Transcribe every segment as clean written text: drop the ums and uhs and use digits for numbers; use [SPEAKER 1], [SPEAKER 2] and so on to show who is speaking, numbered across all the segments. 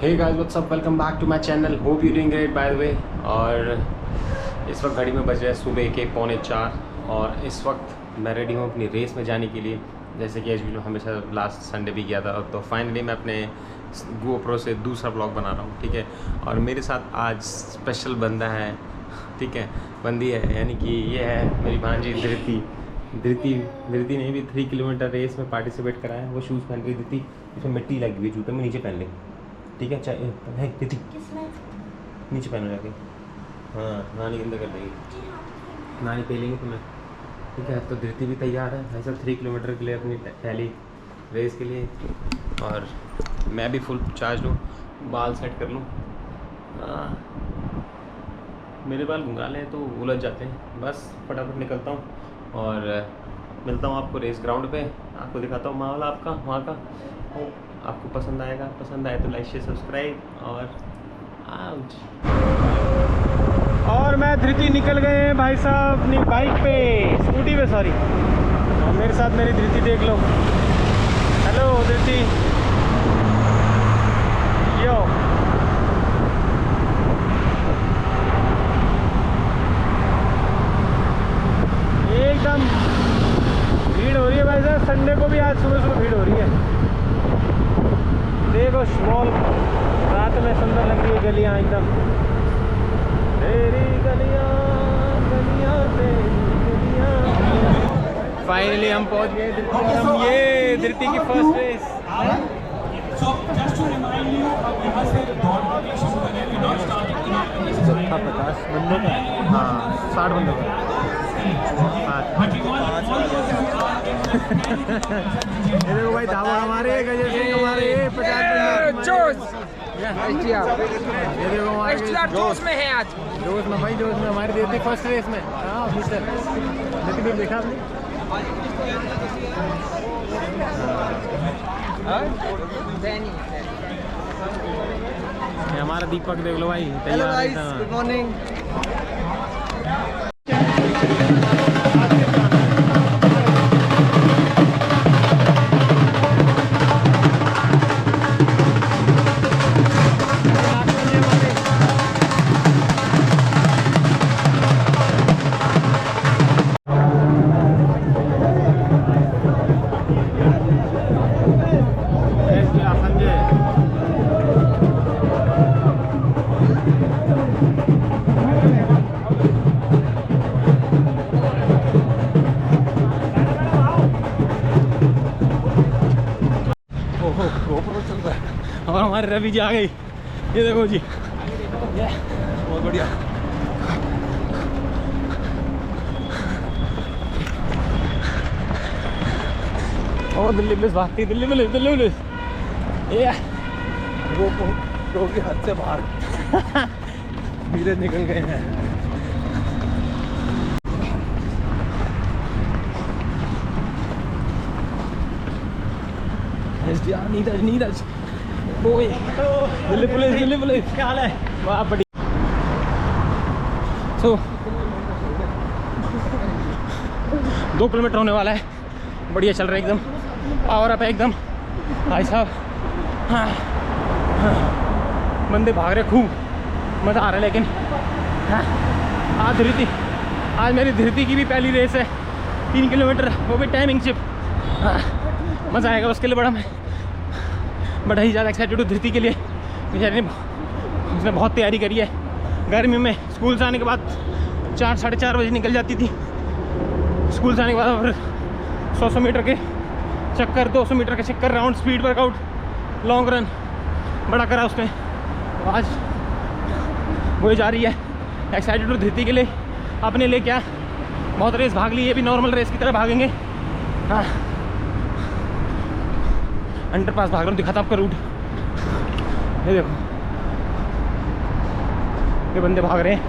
[SPEAKER 1] Hey guys what's up, welcome back to my channel. Hope you doing great by the way. और इस वक्त घड़ी में बज रहे हैं सुबह के 3:45 और इस वक्त मैं रेडी हूँ अपनी रेस में जाने के लिए। जैसे कि एज हमेशा लास्ट संडे भी किया था, तो फाइनली मैं अपने GoPro से दूसरा ब्लॉग बना रहा हूँ, ठीक है। और मेरे साथ आज स्पेशल बंदा है, ठीक है, बंदी है, यानी कि ये है मेरी भांजी धृति ने भी 3 किलोमीटर रेस में पार्टिसिपेट करा है। वो शूज़ पहन रही थी, इसमें मिट्टी लगी हुई, जूते में नीचे पहन ले, ठीक है। चाहे धृति नीचे पहन जाके, हाँ नानी अंदर कर देगी, नानी पे लेंगे तुम्हें, ठीक है। तो धृति भी तैयार है भाई साहब 3 किलोमीटर के लिए, अपनी पहली रेस के लिए। और मैं भी फुल चार्ज हूँ, बाल सेट कर लूँ। मेरे बाल घुंघराले हैं तो उलझ जाते हैं, बस फटाफट निकलता हूँ और मिलता हूँ आपको रेस ग्राउंड पे। आपको दिखाता हूँ माहौल आपका वहाँ का। आपको पसंद आएगा, पसंद आए तो लाइक शेयर सब्सक्राइब। और मैं धृति निकल गए हैं भाई साहब अपनी बाइक पे, स्कूटी पे सॉरी। और मेरे साथ मेरी धृति देख लो। हेलो धृति, यो एकदम भीड़ हो रही है भाई साहब। संडे को भी आज सुबह सुबह भीड़ हो रही है। देखो स्मॉल, रात में सुंदर लग रही है गलियां एकदम। तेरी गलियां गलियां तेरी गलियां। फाइनली हम पहुंच गए धृति, और हम ये धृति की फर्स्ट रेस। जत्था 50 बंदों का, हाँ 60 बंदों का। ये देखो भाई धावा हमारे, गजल सिंह हमारे 50 जोश। ये देखो हमारे जोश में है आज, जोश में भाई, जोश में हमारी देती फर्स्ट रेस में। हाँ ऑफिसर लेकिन देखा आपने, हमारा दीपक देख लो भाई तैयार है। Good morning. और हमारे रवि जी आ गई, ये देखो जी, बहुत बढ़िया। ओ दिल्ली पुलिस भागती, दिल्ली पुलिस ये रोक के हाथ से बाहर धीरे निकल गए हैं। नीरज ओए, दिल्ली पुलिस क्या हाल है? वाह बढ़िया। तो 2 किलोमीटर होने वाला है, बढ़िया चल रहा है एकदम, पावर अप है एकदम भाई साहब। हाँ बंदे भाग रहे, खूब मज़ा आ रहा है। लेकिन हाँ आज मेरी धृति की भी पहली रेस है, 3 किलोमीटर, वो भी टाइमिंग चिप। हाँ मज़ा आएगा उसके लिए, बड़ा ही ज़्यादा एक्साइटेड हूँ धृति के लिए। बेचारी ने उसने बहुत तैयारी करी है। गर्मी में स्कूल से आने के बाद 4 साढ़े 4 बजे निकल जाती थी, स्कूल से आने के बाद फिर 100 मीटर के चक्कर, 200 मीटर के चक्कर, round speed workout, long run बड़ा करा उसने। तो आज वो जा रही है, एक्साइटेड हूँ धृति के लिए, अपने लिए क्या, बहुत रेस भाग ली, ये भी नॉर्मल रेस की तरह भागेंगे। हाँ अंडरपास भाग रहा हूँ, दिखाता आपका रूट। ये देखो ये बंदे भाग रहे हैं।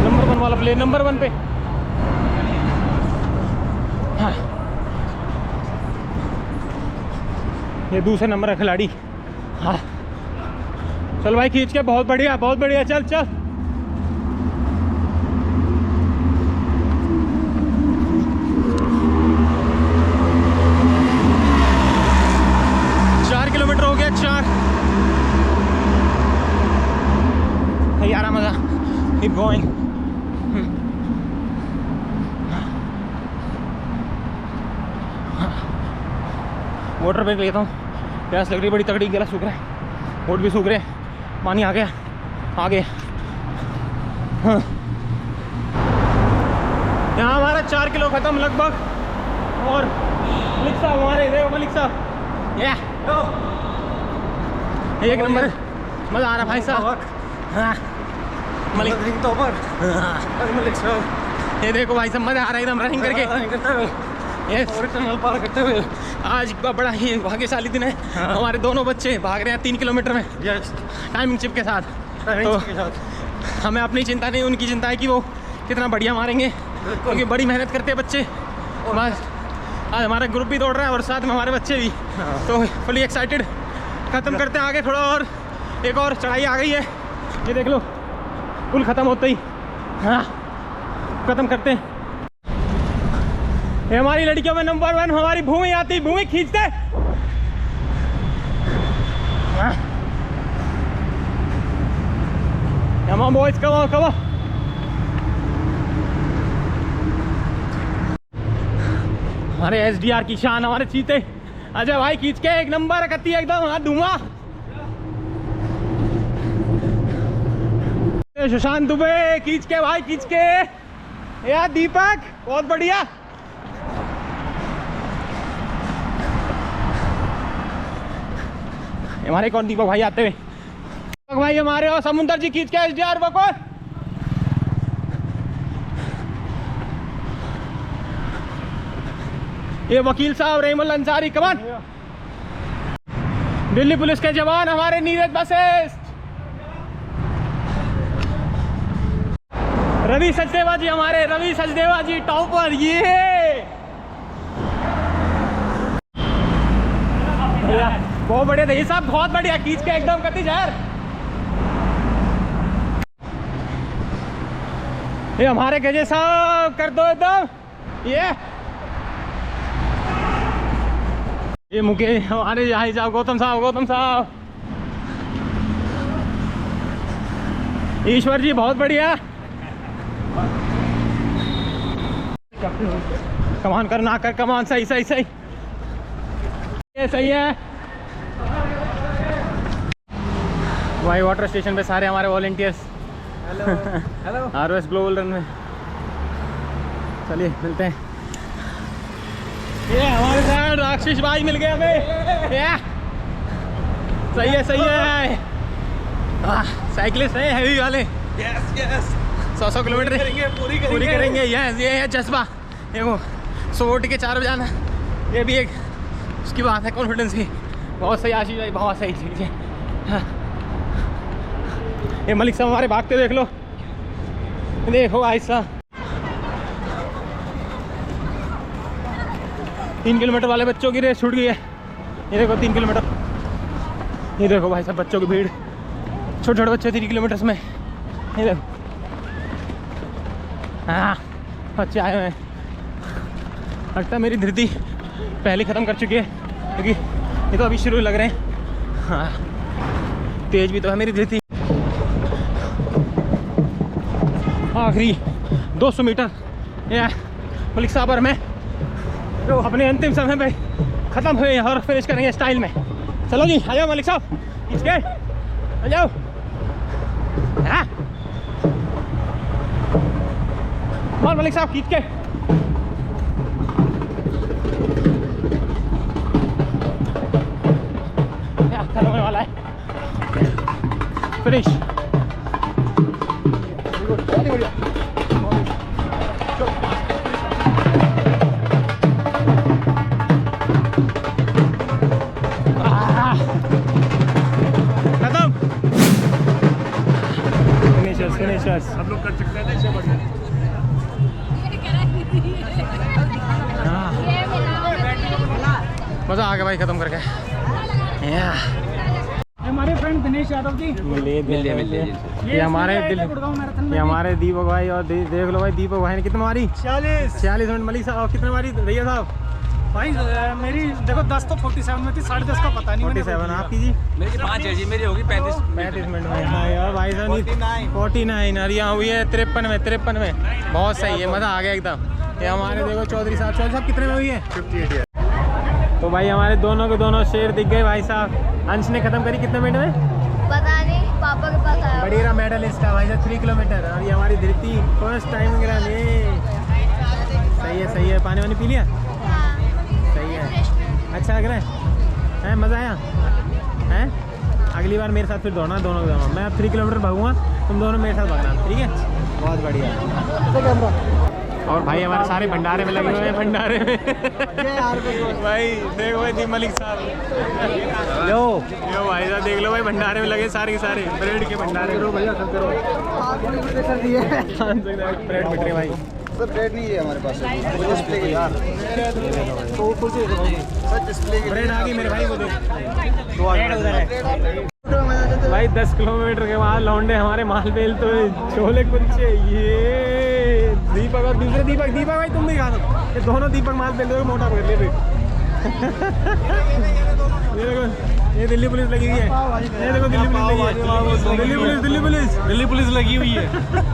[SPEAKER 1] नंबर 1 वाला प्लेयर, नंबर 1 पे। हाँ ये दूसरे नंबर का खिलाड़ी। हाँ चल भाई खींच के, बहुत बढ़िया चल चल। Keep going. वाटर ब्रेक लेता हूँ, प्यास लग रही बड़ी तगड़ी, गला सूख रहा है, होठ भी सूख रहे, पानी आ गया आगे। हाँ यहाँ हमारा 4 किलो ख़त्म लगभग। और मलिक साहब हमारे, देखो मलिक साहब, एक नंबर, मज़ा आ रहा भाई साहब। हाँ मलिक साहब, ये देखो भाई साहब, मज़ा आ रहा है एकदम रनिंग करके। पार करते हुए आज का बड़ा ही भाग्यशाली दिन है। हाँ। हमारे दोनों बच्चे भाग रहे हैं 3 किलोमीटर में टाइमिंग चिप के साथ। तो हमें अपनी चिंता नहीं, उनकी चिंता है कि वो कितना बढ़िया मारेंगे, क्योंकि बड़ी मेहनत करते हैं बच्चे। बस आज हमारा ग्रुप भी दौड़ रहा है और साथ में हमारे बच्चे भी। हाँ। तो फुली एक्साइटेड। ख़त्म करते हैं आगे थोड़ा और, एक और चढ़ाई आ गई है, ये देख लो, पुल ख़त्म होते ही। हाँ ख़त्म करते हैं। ये हमारी लड़कियों में नंबर 1 हमारी भूमि आती, भूमि खींचते। Come on boys, come on, come on. हमारे SDR की शान, हमारे चीते अजय भाई खींच के एक नंबर कत्ती एकदम हाथ धुआं। सुशांत दुबे खींच के भाई, खींच के। यार दीपक बहुत बढ़िया। हमारे कौन दीपक भाई आते हुए, दीपक भाई हमारे, और समुंदर जी खींच के SDR बको। ये वकील साहब रहीमुल अंसारी, कमान। दिल्ली पुलिस के जवान हमारे नीरज बसेस, रवि सचदेवा जी हमारे, रवि सचदेवा जी टॉपर। ये बहुत बढ़िया था ये साहब, बहुत बढ़िया खींच के एकदम करती यार। ये हमारे गजे साहब कर दो एकदम। ये मुकेश हमारे भाई साहब, गौतम साहब, गौतम साहब, ईश्वर जी बहुत बढ़िया। कमान कर ना कर, कमान सही सही सही, ये सही है भाई। वाटर स्टेशन पे सारे हमारे volunteers. Hello hello ROS global run में। चलिए मिलते हैं। ये हमारे साथ राक्षस भाई मिल गए हमें। सही है सही है। साइकिलिस्ट है हैवी वाले। यस यस 100 किलोमीटर पूरी करेंगे। यस ये है जज्बा। देखो 100 के 4 बजाना, ये भी एक उसकी बात है, कॉन्फिडेंस की। बहुत सही आशीष भाई, बहुत सही चीज़ है। हाँ। ये मलिक साहब हमारे भागते देख लो, देखो ऐसा 3 किलोमीटर वाले बच्चों की रेस छूट गई है। ये देखो 3 किलोमीटर, ये देखो भाई साहब बच्चों की भीड़, छोटे छोटे बच्चे 3 किलोमीटर में। ये देखो हाँ बच्चे आए हुए हैं। लगता है मेरी धृति पहले ख़त्म कर चुकी है, क्योंकि ये तो अभी शुरू लग रहे हैं। हाँ तेज भी तो है मेरी धृति। आखिरी 200 मीटर ये मलिक साहब और मैं तो अपने अंतिम समय पे ख़त्म हुए और फिनिश करेंगे स्टाइल में। चलो जी आ जाओ मलिक साहब, खींच के आ जाओ। हाँ और मलिक साहब खींच के। खत्म होने वाला है, फिनिश। बहुत ही बढ़िया। खत्म। फिनिशर्स हम लोग कर सकते हैं ना। मज़ा आ गया भाई ख़त्म करके।
[SPEAKER 2] हमारे फ्रेंड दिनेश यादव जी
[SPEAKER 1] मिलिए। ये हमारे दीपक भाई, और देख लो भाई दीपक भाई ने कितना मारी, 46 मिनट। मलिक साहब कितने मारी भैया साहब?
[SPEAKER 2] भाई मेरी देखो 10 तो 47 में थी, 10.5 का पता नहीं।
[SPEAKER 1] 47 आपकी जी?
[SPEAKER 3] मेरी 5 है जी, मेरी होगी 35
[SPEAKER 1] मिनट में। हाँ यार भाई साहब 49 और यहाँ हुई है 53 में। बहुत सही है, मज़ा आ गया एकदम। ये हमारे देखो चौधरी साहब कितने में हुई है? 58। तो भाई हमारे दोनों के दोनों शेर दिख गए भाई साहब। अंश ने खत्म करी कितने मिनट में
[SPEAKER 4] पता नहीं, पापा के पास आया।
[SPEAKER 1] बढ़िया मेडल इसका भाई साहब 3 किलोमीटर। और ये हमारी धृति फर्स्ट टाइम रन। सही है। पानी वानी पी लिया?
[SPEAKER 4] हाँ।
[SPEAKER 1] सही है। अच्छा लग रहा है? मज़ा आया है? अगली बार मेरे साथ फिर दौड़ना, दोनों मैं अब 3 किलोमीटर भागूंगा, तुम दोनों मेरे साथ भागना, ठीक है? बहुत बढ़िया। और भाई हमारे सारे भंडारे में लगे हुए हैं, भंडारे में। भाई देखो भाई दीप मलिक साहब, यो भाई साहब देख लो भाई, भंडारे में लगे सारे के सारे ब्रेड के भंडारे। ब्रेड मिट रहे भाई।
[SPEAKER 3] सर ब्रेड नहीं है हमारे पास, डिस्प्ले के यार।
[SPEAKER 1] ब्रेड आ गई मेरे भाई को देख, ब्रेड उधर है भाई। 10 किलोमीटर के बाद लौंडे हमारे माल बेल तो छोले कुलचे। ये दीपक और दूसरे दीपक भाई तुम भी खा दो। ये दोनों दीपक माल बेल दो, मोटा पकड़ ले। ये देखो, ये दिल्ली पुलिस लगी हुई है। ये देखो दिल्ली पुलिस लगी हुई है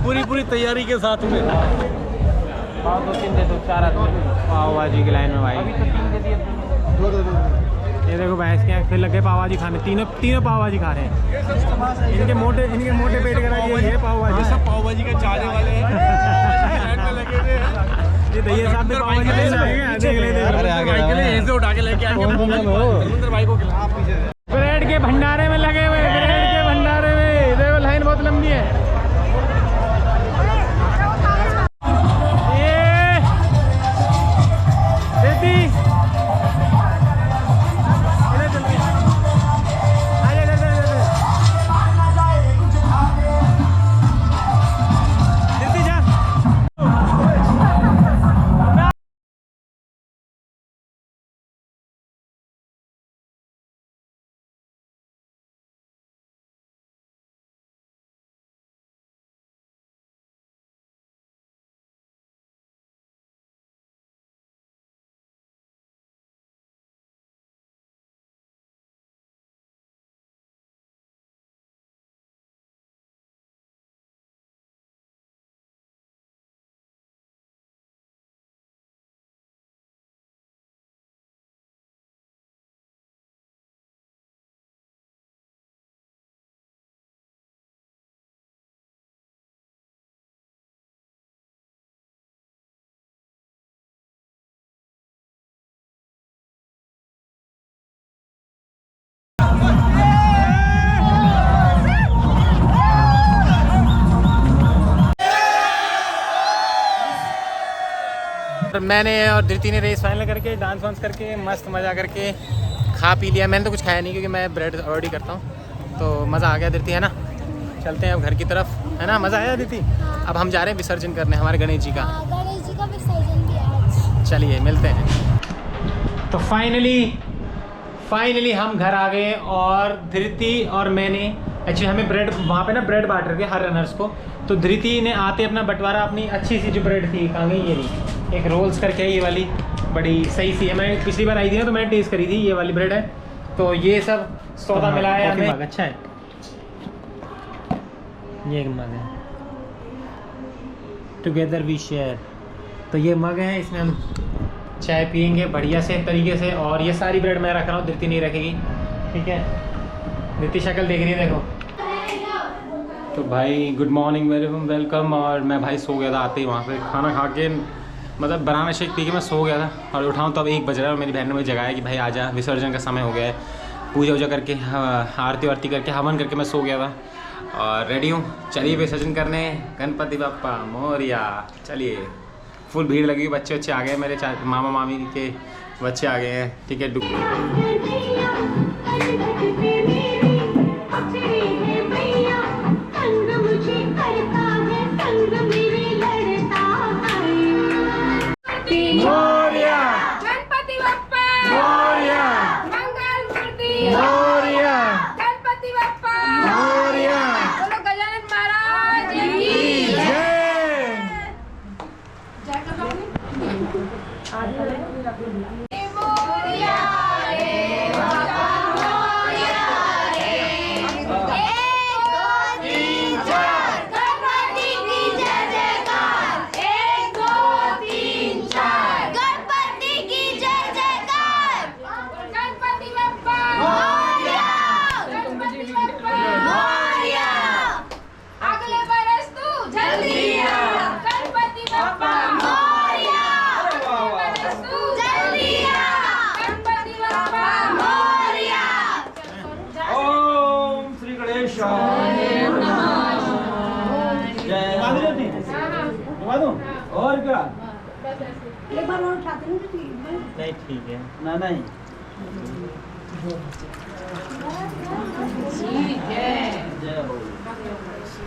[SPEAKER 1] पूरी तैयारी के साथ में। 2-3 दे दो, 4 पाव भाजी की लाइन में भाई। ये देखो भैंस के फिर लगे पाव भाजी खाने। तीनों पाव भाजी खा रहे हैं। इनके मोटे पेट करा ये पाव भाजी। सब पाव भाजी का चाहने वाले हैं। ये दहिया साहब भी पाव भाजी लेने आएंगे। ऐसे उठा के लेके आएंगे भाई को। ब्रेड के भंडारे में लगे हुए, ब्रेड के भंडारे में देखो लाइन बहुत लंबी है। मैंने और धृति ने रेस फाइनल करके डांस वांस करके मस्त मज़ा करके खा पी लिया। मैंने तो कुछ खाया नहीं क्योंकि मैं ब्रेड अवॉइड ही करता हूँ। तो मज़ा आ गया धृति, है ना? चलते हैं अब घर की तरफ, है ना? मज़ा आया धृति? अब हम जा रहे हैं विसर्जन करने हमारे गणेश जी का।
[SPEAKER 4] गणेश जी का विसर्जन भी आज।
[SPEAKER 1] चलिए मिलते हैं। तो फाइनली हम घर आ गए और धृति और मैंने एक्चुअली हमें ब्रेड वहाँ पे ना ब्रेड बांट रहे थे हर रनर्स को। तो धृति ने आते अपना बंटवारा, अपनी अच्छी सी जो ब्रेड थी कहाँ गई, ये नहीं, एक रोल्स करके है ये वाली, बड़ी सही सी है। मैं पिछली बार आई थी ना तो मैंने टेस्ट करी थी, ये वाली ब्रेड है। तो ये सब सौदा मिला है हमें। अच्छा है ये मग है, टुगेदर वी शेयर। तो ये मग है, इसमें हम चाय पियेंगे बढ़िया से तरीके से। और ये सारी ब्रेड मैं रख रहा हूँ, धृति नहीं रखेगी, ठीक है? धृति शक्ल देख रही है देखो। तो भाई गुड मॉर्निंग, वेलकम। और मैं भाई सो गया था आते ही, वहाँ पे खाना खा के मतलब बनाना शेक पी के मैं सो गया था। और उठाऊँ तो अब 1 बज रहा है और मेरी बहन ने मुझे जगाया कि भाई आजा, विसर्जन का समय हो गया है। पूजा वूजा करके आरती वारती करके हवन करके मैं सो गया था और रेडी हूँ। चलिए विसर्जन करने, गणपति बप्पा मोरिया। चलिए, फुल भीड़ लगी हुई, बच्चे आ गए, मेरे मामा मामी के बच्चे आ गए हैं, ठीक है? मोरिया
[SPEAKER 5] गणपति बप्पा
[SPEAKER 1] मोरिया
[SPEAKER 5] मंगल मूर्ति
[SPEAKER 1] मोरिया
[SPEAKER 5] गणपति बप्पा
[SPEAKER 1] मोरिया।
[SPEAKER 5] बोलो गजानन महाराज की
[SPEAKER 1] जय।
[SPEAKER 5] जय।
[SPEAKER 1] नहीं ठीक है
[SPEAKER 3] ना नहीं